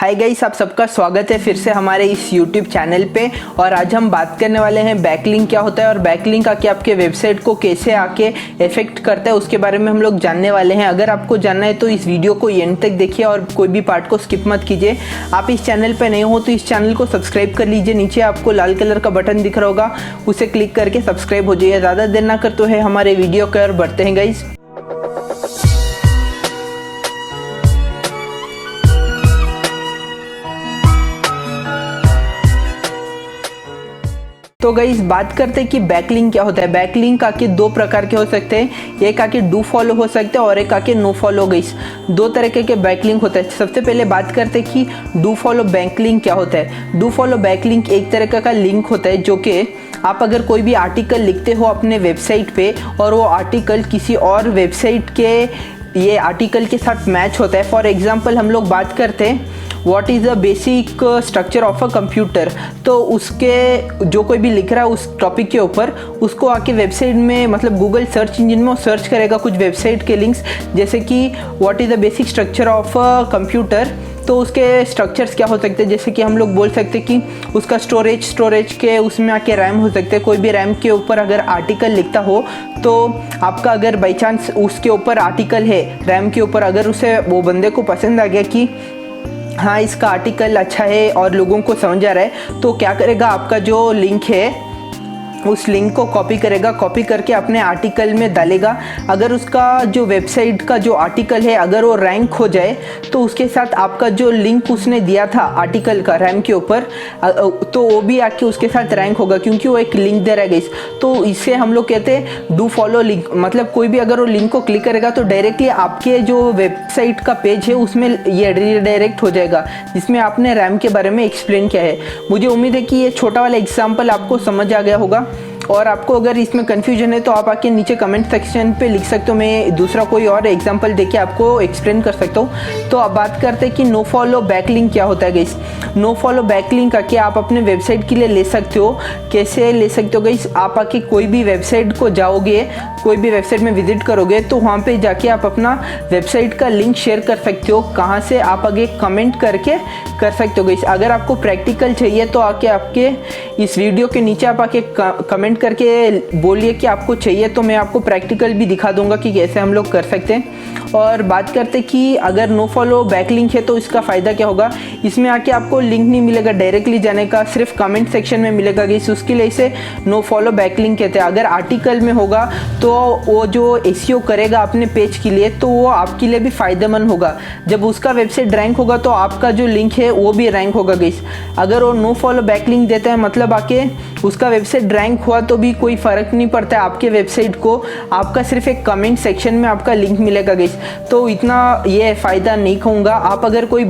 Hi guys, आप सबका स्वागत है फिर से हमारे इस यूट्यूब चैनल पे। और आज हम बात करने वाले हैं बैकलिंक क्या होता है और बैकलिंक आके आपके वेबसाइट को कैसे आके इफेक्ट करता है उसके बारे में हम लोग जानने वाले हैं। अगर आपको जानना है तो इस वीडियो को एंड तक देखिए और कोई भी पार्ट को स्किप मत कीजिए। आप इस चैनल पर नए हो तो इस चैनल को सब्सक्राइब कर लीजिए। नीचे आपको लाल कलर का बटन दिख रहा होगा, उसे क्लिक करके सब्सक्राइब हो जाइए। ज़्यादा देर ना करते हुए हमारे वीडियो की ओर बढ़ते हैं गाइस। तो गाइस बात करते हैं कि बैकलिंक क्या होता है। बैकलिंक आके दो प्रकार के हो सकते हैं, एक आके डू फॉलो हो सकते हैं और एक आके नो फॉलो। गाइस दो तरीके के बैकलिंक होता है। सबसे पहले बात करते हैं कि डू फॉलो बैकलिंक क्या होता है। डू फॉलो बैकलिंक एक तरह का लिंक होता है जो कि आप अगर कोई भी आर्टिकल लिखते हो अपने वेबसाइट पे और वो आर्टिकल किसी और वेबसाइट के ये आर्टिकल के साथ मैच होता है। फॉर एग्जांपल हम लोग बात करते हैं what is the basic structure of a computer, तो उसके जो कोई भी लिख रहा है उस टॉपिक के ऊपर उसको आके वेबसाइट में मतलब गूगल सर्च इंजन में वो सर्च करेगा कुछ वेबसाइट के लिंक्स, जैसे कि what is the basic structure of a computer. तो उसके स्ट्रक्चर्स क्या हो सकते हैं, जैसे कि हम लोग बोल सकते हैं कि उसका स्टोरेज के उसमें आके रैम हो सकते हैं। कोई भी रैम के ऊपर अगर आर्टिकल लिखता हो तो आपका अगर बाई चांस उसके ऊपर आर्टिकल है रैम के ऊपर, अगर उसे वो बंदे को पसंद आ गया कि हाँ इसका आर्टिकल अच्छा है और लोगों को समझ आ रहा है, तो क्या करेगा आपका जो लिंक है उस लिंक को कॉपी करेगा, कॉपी करके अपने आर्टिकल में डालेगा। अगर उसका जो वेबसाइट का जो आर्टिकल है अगर वो रैंक हो जाए तो उसके साथ आपका जो लिंक उसने दिया था आर्टिकल का रैम के ऊपर तो वो भी आके उसके साथ रैंक होगा, क्योंकि वो एक लिंक दे रहा है। तो इससे हम लोग कहते हैं डू फॉलो लिंक। मतलब कोई भी अगर वो लिंक को क्लिक करेगा तो डायरेक्टली आपके जो वेबसाइट का पेज है उसमें ये रीडायरेक्ट हो जाएगा जिसमें आपने रैम के बारे में एक्सप्लेन किया है। मुझे उम्मीद है कि ये छोटा वाला एग्जाम्पल आपको समझ आ गया होगा। और आपको अगर इसमें कन्फ्यूजन है तो आप आके नीचे कमेंट सेक्शन पे लिख सकते हो, मैं दूसरा कोई और एग्जांपल देके आपको एक्सप्लेन कर सकता हूँ। तो अब बात करते हैं कि नो फॉलो बैकलिंक क्या होता है गाइस। नो फॉलो बैकलिंक आके आप अपने वेबसाइट के लिए ले सकते हो। कैसे ले सकते हो गाइस, आप आके कोई भी वेबसाइट को जाओगे, कोई भी वेबसाइट में विजिट करोगे तो वहाँ पे जाके आप अपना वेबसाइट का लिंक शेयर कर सकते हो। कहाँ से आप आगे कमेंट करके कर सकते हो गाइस। अगर आपको प्रैक्टिकल चाहिए तो आके आपके इस वीडियो के नीचे आप आके कमेंट करके बोलिए कि आपको चाहिए, तो मैं आपको प्रैक्टिकल भी दिखा दूंगा कि कैसे हम लोग कर सकते हैं। और बात करते कि अगर नो फॉलो बैकलिंक है तो इसका फ़ायदा क्या होगा। इसमें आके आपको लिंक नहीं मिलेगा डायरेक्टली जाने का, सिर्फ कमेंट सेक्शन में मिलेगा गाइस। उसके लिए इसे नो फॉलो बैकलिंक कहते हैं। अगर आर्टिकल में होगा तो वो जो एसईओ करेगा अपने पेज के लिए तो वो आपके लिए भी फ़ायदेमंद होगा। जब उसका वेबसाइट रैंक होगा तो आपका जो लिंक है वो भी रैंक होगा गाइस। अगर वो नो फॉलो बैकलिंक देता है मतलब आके उसका वेबसाइट रैंक हुआ तो भी कोई फ़र्क नहीं पड़ता है आपके वेबसाइट को, आपका सिर्फ एक कमेंट सेक्शन में आपका लिंक मिलेगा गाइस। तो इतना ये फ़ायदा नहीं कहूँगा। आप अगर कोई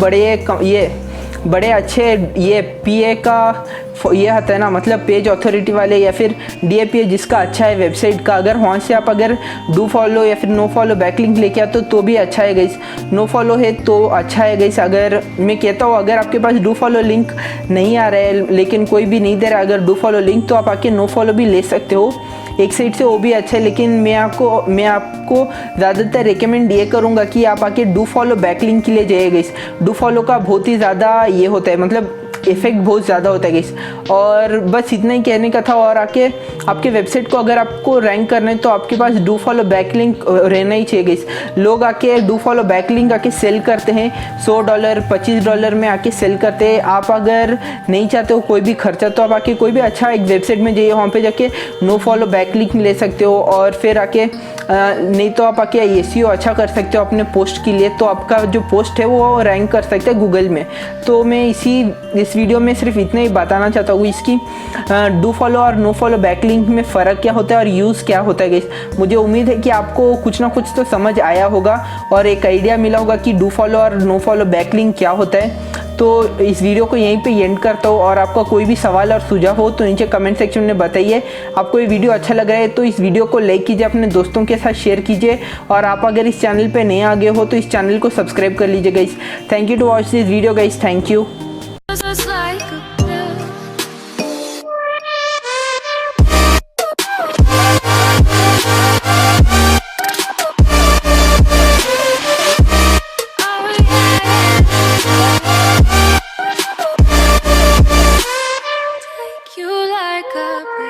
बड़े अच्छे ये पीए का ये आता है ना, मतलब पेज अथॉरिटी वाले या फिर डीएपीए जिसका अच्छा है वेबसाइट का, अगर वहाँ से आप अगर डू फॉलो या फिर नो फॉलो बैकलिंक लेके आते तो भी अच्छा है गाइस। नो फॉलो है तो अच्छा है गाइस। अगर मैं कहता हूँ अगर आपके पास डू फॉलो लिंक नहीं आ रहा है लेकिन कोई भी नहीं दे रहा अगर डू फॉलो लिंक, तो आप आके नो फॉलो भी ले सकते हो एक साइड से, वो भी अच्छा है। लेकिन मैं आपको ज़्यादातर रिकमेंड ये करूँगा कि आप आके डू फॉलो बैकलिंक के लिए जाइए गाइस। डू फॉलो का बहुत ही ज़्यादा ये होता है, मतलब इफेक्ट बहुत ज़्यादा होता है गाइस। और बस इतना ही कहने का था। और आके आपके वेबसाइट को अगर आपको रैंक करना है तो आपके पास डू फॉलो बैकलिंक रहना ही चाहिए गाइस। लोग आके डू फॉलो बैकलिंक आके सेल करते हैं $100 $25 में आके सेल करते हैं। आप अगर नहीं चाहते हो कोई भी खर्चा तो आप आके कोई भी अच्छा एक वेबसाइट में जाइए, वहाँ पे जाके नो फॉलो बैकलिंक ले सकते हो। और फिर आके नहीं तो आप आके एसईओ अच्छा कर सकते हो अपने पोस्ट के लिए, तो आपका जो पोस्ट है वो रैंक कर सकते हैं गूगल में। तो मैं इस वीडियो में सिर्फ इतना ही बताना चाहता हूँ इसकी डू फॉलो और नो फॉलो बैकलिंक में फ़र्क क्या होता है और यूज़ क्या होता है गाइस। मुझे उम्मीद है कि आपको कुछ ना कुछ तो समझ आया होगा और एक आइडिया मिला होगा कि डू फॉलो और नो फॉलो बैकलिंक क्या होता है। तो इस वीडियो को यहीं पे एंड करता हूँ। और आपका कोई भी सवाल और सुझाव हो तो नीचे कमेंट सेक्शन में बताइए। आपको ये वीडियो अच्छा लग रहा है तो इस वीडियो को लाइक कीजिए, अपने दोस्तों के साथ शेयर कीजिए। और आप अगर इस चैनल पे नए आ गए हो तो इस चैनल को सब्सक्राइब कर लीजिए guys. Thank you to watch this video guys, thank you. like a